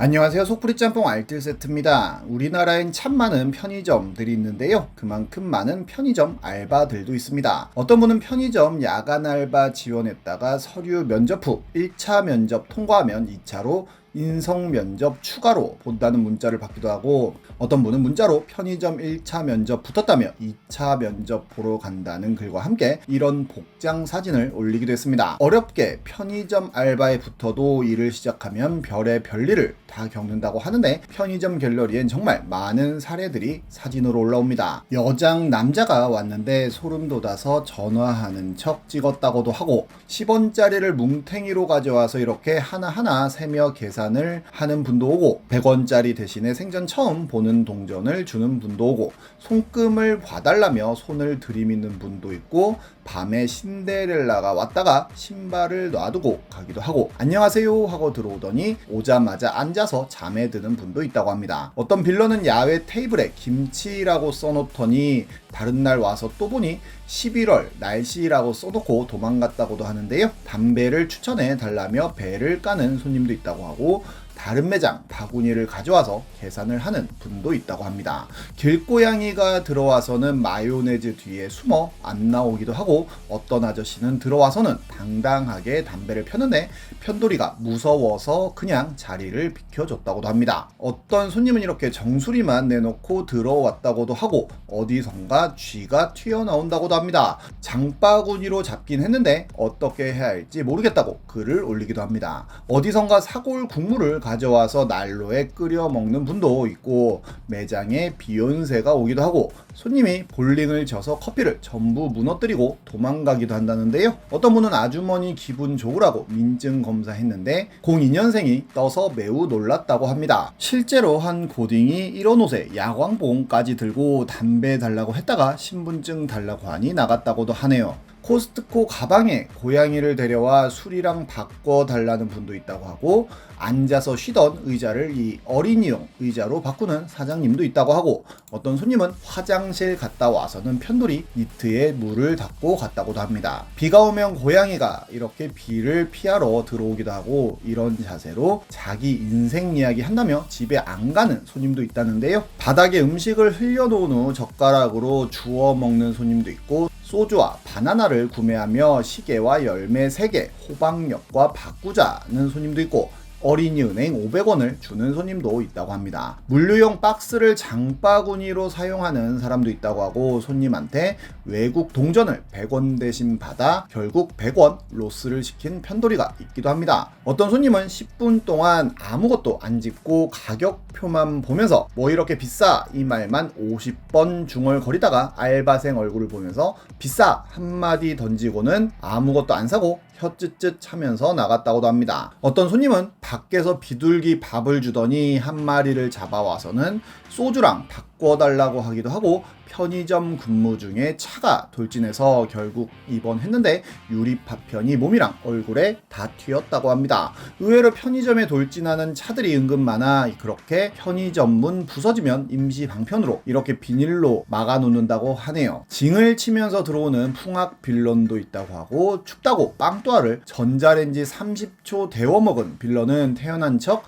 안녕하세요. 속풀이 짬뽕 알뜰 세트입니다. 우리나라엔 참 많은 편의점들이 있는데요. 그만큼 많은 편의점 알바들도 있습니다. 어떤 분은 편의점 야간 알바 지원했다가 서류 면접 후 1차 면접 통과하면 2차로 인성 면접 추가로 본다는 문자를 받기도 하고, 어떤 분은 문자로 편의점 1차 면접 붙었다며 2차 면접 보러 간다는 글과 함께 이런 복장 사진을 올리기도 했습니다. 어렵게 편의점 알바에 붙어도 일을 시작하면 별의 별일을 다 겪는다고 하는데, 편의점 갤러리엔 정말 많은 사례들이 사진으로 올라옵니다. 여장 남자가 왔는데 소름 돋아서 전화하는 척 찍었다고도 하고, 10원짜리를 뭉탱이로 가져와서 이렇게 하나하나 세며 계산을 하는 분도 오고, 100원짜리 대신에 생전 처음 보는 동전을 주는 분도 오고, 손금을 봐달라며 손을 들이미는 분도 있고, 밤에 신데렐라가 왔다가 신발을 놔두고 가기도 하고, 안녕하세요 하고 들어오더니 오자마자 앉아서 잠에 드는 분도 있다고 합니다. 어떤 빌런은 야외 테이블에 김치라고 써놓더니 다른 날 와서 또 보니 11월 날씨라고 써놓고 도망갔다고도 하는데요. 담배를 추천해 달라며 배를 까는 손님도 있다고 하고, 다른 매장 바구니를 가져와서 계산을 하는 분도 있다고 합니다. 길고양이가 들어와서는 마요네즈 뒤에 숨어 안 나오기도 하고, 어떤 아저씨는 들어와서는 당당하게 담배를 폈는데 편돌이가 무서워서 그냥 자리를 비켜줬다고도 합니다. 어떤 손님은 이렇게 정수리만 내놓고 들어왔다고도 하고, 어디선가 쥐가 튀어나온다고도 합니다. 장바구니로 잡긴 했는데 어떻게 해야 할지 모르겠다고 글을 올리기도 합니다. 어디선가 사골 국물을 가져와서 난로에 끓여 먹는 분도 있고, 매장에 비욘세가 오기도 하고, 손님이 볼링을 져서 커피를 전부 무너뜨리고 도망가기도 한다는데요. 어떤 분은 아주머니 기분 좋으라고 민증 검사했는데 02년생이 떠서 매우 놀랐다고 합니다. 실제로 한 고딩이 이런 옷에 야광봉까지 들고 담배 달라고 했다가 신분증 달라고 하니 나갔다고도 하네요. 코스트코 가방에 고양이를 데려와 술이랑 바꿔달라는 분도 있다고 하고, 앉아서 쉬던 의자를 이 어린이용 의자로 바꾸는 사장님도 있다고 하고, 어떤 손님은 화장실 갔다 와서는 편돌이 니트에 물을 닦고 갔다고도 합니다. 비가 오면 고양이가 이렇게 비를 피하러 들어오기도 하고, 이런 자세로 자기 인생 이야기 한다며 집에 안 가는 손님도 있다는데요. 바닥에 음식을 흘려놓은 후 젓가락으로 주워 먹는 손님도 있고, 소주와 바나나를 구매하며 시계와 열매 3개 호박엿과 바꾸자는 손님도 있고, 어린이은행 500원을 주는 손님도 있다고 합니다. 물류용 박스를 장바구니로 사용하는 사람도 있다고 하고, 손님한테 외국 동전을 100원 대신 받아 결국 100원 로스를 시킨 편돌이가 있기도 합니다. 어떤 손님은 10분 동안 아무것도 안 짚고 가격표만 보면서 뭐 이렇게 비싸 이 말만 50번 중얼거리다가 알바생 얼굴을 보면서 비싸 한마디 던지고는 아무것도 안 사고 혀쯧쯧 하면서 나갔다고도 합니다. 어떤 손님은 밖에서 비둘기 밥을 주더니 한 마리를 잡아와서는 소주랑 바꿔달라고 하기도 하고, 편의점 근무 중에 차가 돌진해서 결국 입원했는데 유리파편이 몸이랑 얼굴에 다 튀었다고 합니다. 의외로 편의점에 돌진하는 차들이 은근 많아 그렇게 편의점 문 부서지면 임시 방편으로 이렇게 비닐로 막아 놓는다고 하네요. 징을 치면서 들어오는 풍악 빌런도 있다고 하고, 춥다고 빵또아를 전자레인지 30초 데워 먹은 빌런은 태어난 척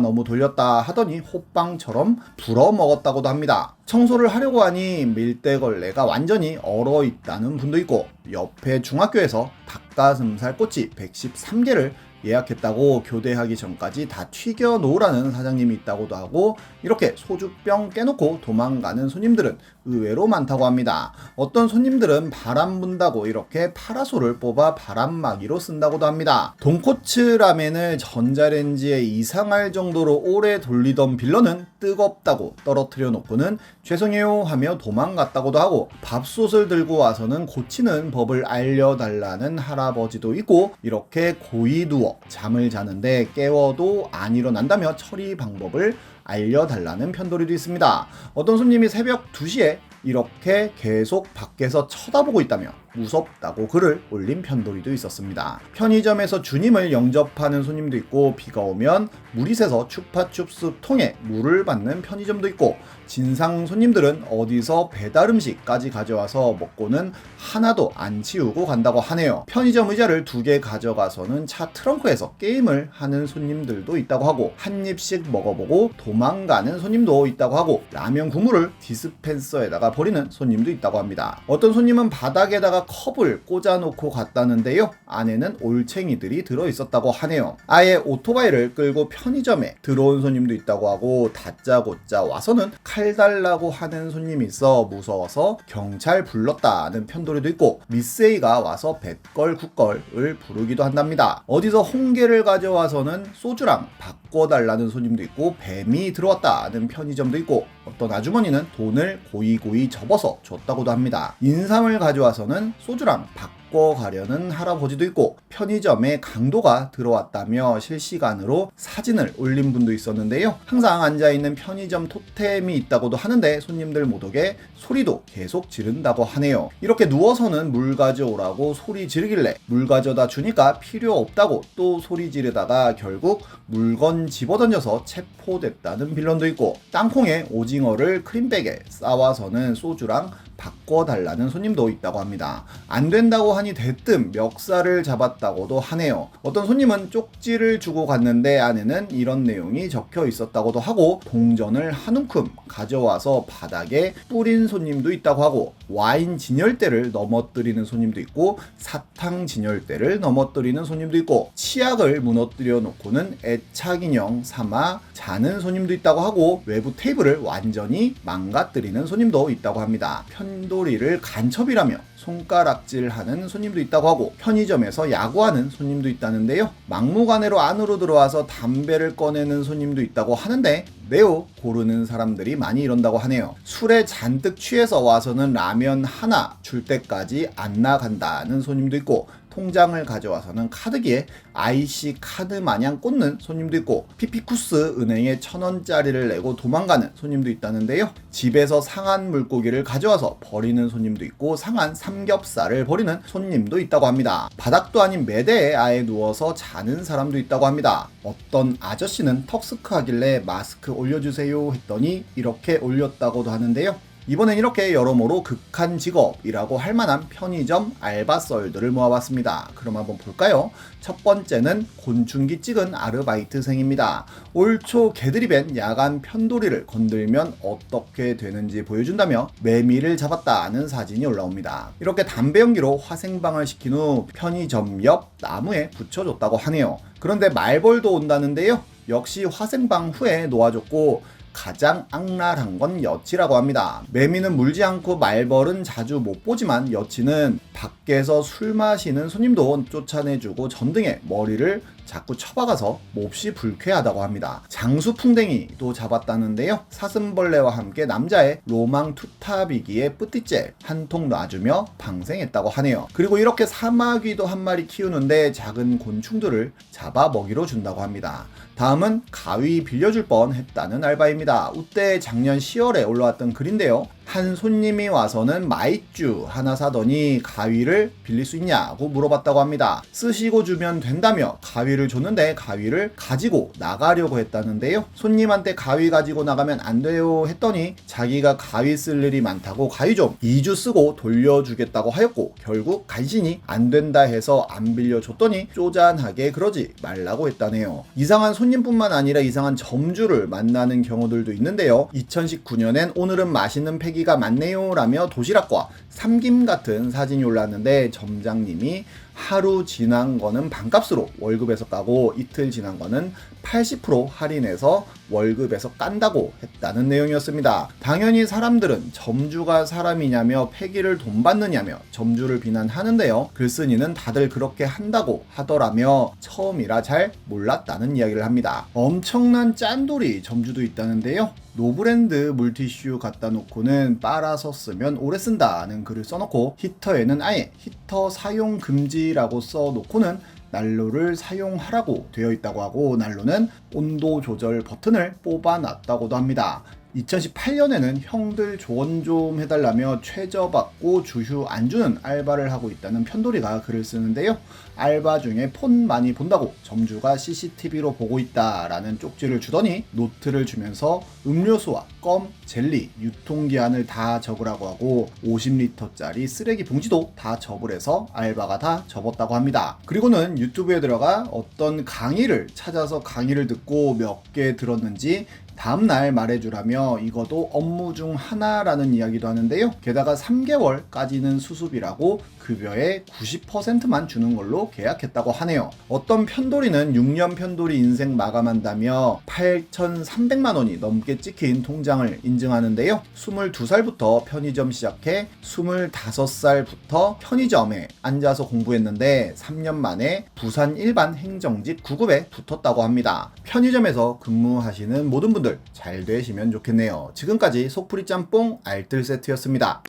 너무 돌렸다 하더니 호빵처럼 불어 먹었다고도 합니다. 청소를 하려고 하니 밀대걸레가 완전히 얼어 있다는 분도 있고, 옆에 중학교에서 닭가슴살 꼬치 113개를 예약했다고 교대하기 전까지 다 튀겨 놓으라는 사장님이 있다고도 하고, 이렇게 소주병 깨놓고 도망가는 손님들은 의외로 많다고 합니다. 어떤 손님들은 바람 분다고 이렇게 파라솔을 뽑아 바람막이로 쓴다고도 합니다. 돈코츠 라멘을 전자레인지에 이상할 정도로 오래 돌리던 빌런은 뜨겁다고 떨어뜨려 놓고는 죄송해요 하며 도망갔다고도 하고, 밥솥을 들고 와서는 고치는 법을 알려달라는 할아버지도 있고, 이렇게 고이 누워 잠을 자는데 깨워도 안 일어난다며 처리 방법을 알려달라는 편돌이도 있습니다. 어떤 손님이 새벽 2시에 이렇게 계속 밖에서 쳐다보고 있다며 무섭다고 글을 올린 편돌이도 있었습니다. 편의점에서 주님을 영접하는 손님도 있고, 비가 오면 물이 새서 추파춥스 통에 물을 받는 편의점도 있고, 진상 손님들은 어디서 배달 음식까지 가져와서 먹고는 하나도 안 치우고 간다고 하네요. 편의점 의자를 2개 가져가서는 차 트렁크에서 게임을 하는 손님들도 있다고 하고, 한 입씩 먹어보고 도망가는 손님도 있다고 하고, 라면 국물을 디스펜서에다가 버리는 손님도 있다고 합니다. 어떤 손님은 바닥에다가 컵을 꽂아놓고 갔다는데요, 안에는 올챙이들이 들어있었다고 하네요. 아예 오토바이를 끌고 편의점에 들어온 손님도 있다고 하고, 다짜고짜 와서는 칼 달라고 하는 손님이 있어 무서워서 경찰 불렀다는 편돌이도 있고, 미세이가 와서 뱃걸 국걸을 부르기도 한답니다. 어디서 홍게를 가져와서는 소주랑 바꿔달라는 손님도 있고, 뱀이 들어왔다는 편의점도 있고, 어떤 아주머니는 돈을 고이고이 접어서 줬다고도 합니다. 인삼을 가져와서는 소주랑 바꿔가려는 할아버지도 있고, 편의점에 강도가 들어왔다며 실시간으로 사진을 올린 분도 있었는데요. 항상 앉아있는 편의점 토템이 있다고도 하는데, 손님들 못 오게 소리도 계속 지른다고 하네요. 이렇게 누워서는 물 가져오라고 소리 지르길래 물 가져다 주니까 필요 없다고 또 소리 지르다가 결국 물건 집어던져서 체포됐다는 빌런도 있고, 땅콩에 오징어를 크림백에 싸와서는 소주랑 바꿔달라는 손님도 있다고 합니다. 안 된다고 하니 대뜸 멱살을 잡았다고도 하네요. 어떤 손님은 쪽지를 주고 갔는데 안에는 이런 내용이 적혀 있었다고도 하고, 동전을 한 움큼 가져와서 바닥에 뿌린 손님도 있다고 하고, 와인 진열대를 넘어뜨리는 손님도 있고, 사탕 진열대를 넘어뜨리는 손님도 있고, 치약을 무너뜨려 놓고는 애착 인형 삼아 자는 손님도 있다고 하고, 외부 테이블을 완전히 망가뜨리는 손님도 있다고 합니다. 편돌이를 간첩이라며 손가락질하는 손님도 있다고 하고, 편의점에서 야구하는 손님도 있다는데요. 막무가내로 안으로 들어와서 담배를 꺼내는 손님도 있다고 하는데, 매우 고르는 사람들이 많이 이런다고 하네요. 술에 잔뜩 취해서 와서는 라면 하나 줄 때까지 안 나간다는 손님도 있고, 통장을 가져와서는 카드기에 IC 카드 마냥 꽂는 손님도 있고, 피피쿠스 은행에 1,000원짜리를 내고 도망가는 손님도 있다는데요. 집에서 상한 물고기를 가져와서 버리는 손님도 있고, 상한 삼겹살을 버리는 손님도 있다고 합니다. 바닥도 아닌 매대에 아예 누워서 자는 사람도 있다고 합니다. 어떤 아저씨는 턱스크 하길래 마스크 올려주세요 했더니 이렇게 올렸다고도 하는데요. 이번엔 이렇게 여러모로 극한 직업이라고 할 만한 편의점 알바 썰들을 모아봤습니다. 그럼 한번 볼까요? 첫 번째는 곤충기 찍은 아르바이트생입니다. 올 초 개들이 밴 야간 편돌이를 건들면 어떻게 되는지 보여준다며 매미를 잡았다는 사진이 올라옵니다. 이렇게 담배 연기로 화생방을 시킨 후 편의점 옆 나무에 붙여줬다고 하네요. 그런데 말벌도 온다는데요. 역시 화생방 후에 놓아줬고, 가장 악랄한 건 여치라고 합니다. 매미는 물지 않고 말벌은 자주 못 보지만 여치는 밖에서 술 마시는 손님도 쫓아내주고 전등에 머리를 자꾸 쳐박아서 몹시 불쾌하다고 합니다. 장수풍뎅이도 잡았다는데요. 사슴벌레와 함께 남자의 로망 투탑이기에 뿌띠째 한 통 놔주며 방생했다고 하네요. 그리고 이렇게 사마귀도 한 마리 키우는데 작은 곤충들을 잡아 먹이로 준다고 합니다. 다음은 가위 빌려줄 뻔 했다는 알바입니다. 우때 작년 10월에 올라왔던 글인데요. 한 손님이 와서는 마이쮸 하나 사더니 가위를 빌릴 수 있냐고 물어봤다고 합니다. 쓰시고 주면 된다며 가위를 줬는데 가위를 가지고 나가려고 했다는데요. 손님한테 가위 가지고 나가면 안 돼요 했더니 자기가 가위 쓸 일이 많다고 가위 좀 2주 쓰고 돌려주겠다고 하였고, 결국 간신히 안 된다 해서 안 빌려줬더니 쪼잔하게 그러지 말라고 했다네요. 이상한 손님뿐만 아니라 이상한 점주를 만나는 경우들도 있는데요. 2019년엔 오늘은 맛있는 폐기가 많네요 라며 도시락과 삼김 같은 사진이 올랐는데, 점장님이 하루 지난 거는 반값으로 월급에서 까고 이틀 지난 거는 80% 할인해서 월급에서 깐다고 했다는 내용이었습니다. 당연히 사람들은 점주가 사람이냐며 폐기를 돈 받느냐며 점주를 비난하는데요. 글쓴이는 다들 그렇게 한다고 하더라며 처음이라 잘 몰랐다는 이야기를 합니다. 엄청난 짠돌이 점주도 있다는데요. 노브랜드 물티슈 갖다 놓고는 빨아서 쓰면 오래 쓴다는 글을 써놓고, 히터에는 아예 히터 사용 금지라고 써놓고는 난로를 사용하라고 되어 있다고 하고, 난로는 온도 조절 버튼을 뽑아놨다고도 합니다. 2018년에는 형들 조언 좀 해달라며 최저받고 주휴 안 주는 알바를 하고 있다는 편돌이가 글을 쓰는데요. 알바 중에 폰 많이 본다고 점주가 CCTV로 보고 있다라는 쪽지를 주더니 노트를 주면서 음료수와 껌, 젤리, 유통기한을 다 적으라고 하고 50리터짜리 쓰레기 봉지도 다 접으래서 알바가 다 접었다고 합니다. 그리고는 유튜브에 들어가 어떤 강의를 찾아서 강의를 듣고 몇 개 들었는지 다음날 말해주라며 이것도 업무 중 하나라는 이야기도 하는데요. 게다가 3개월까지는 수습이라고 급여의 90%만 주는 걸로 계약했다고 하네요. 어떤 편돌이는 6년 편돌이 인생 마감한다며 8,300만 원이 넘게 찍힌 통장을 인증하는데요. 22살부터 편의점 시작해 25살부터 편의점에 앉아서 공부했는데 3년 만에 부산 일반 행정직 9급에 붙었다고 합니다. 편의점에서 근무하시는 모든 분들 잘 되시면 좋겠네요. 지금까지 속풀이 짬뽕 알뜰 세트였습니다.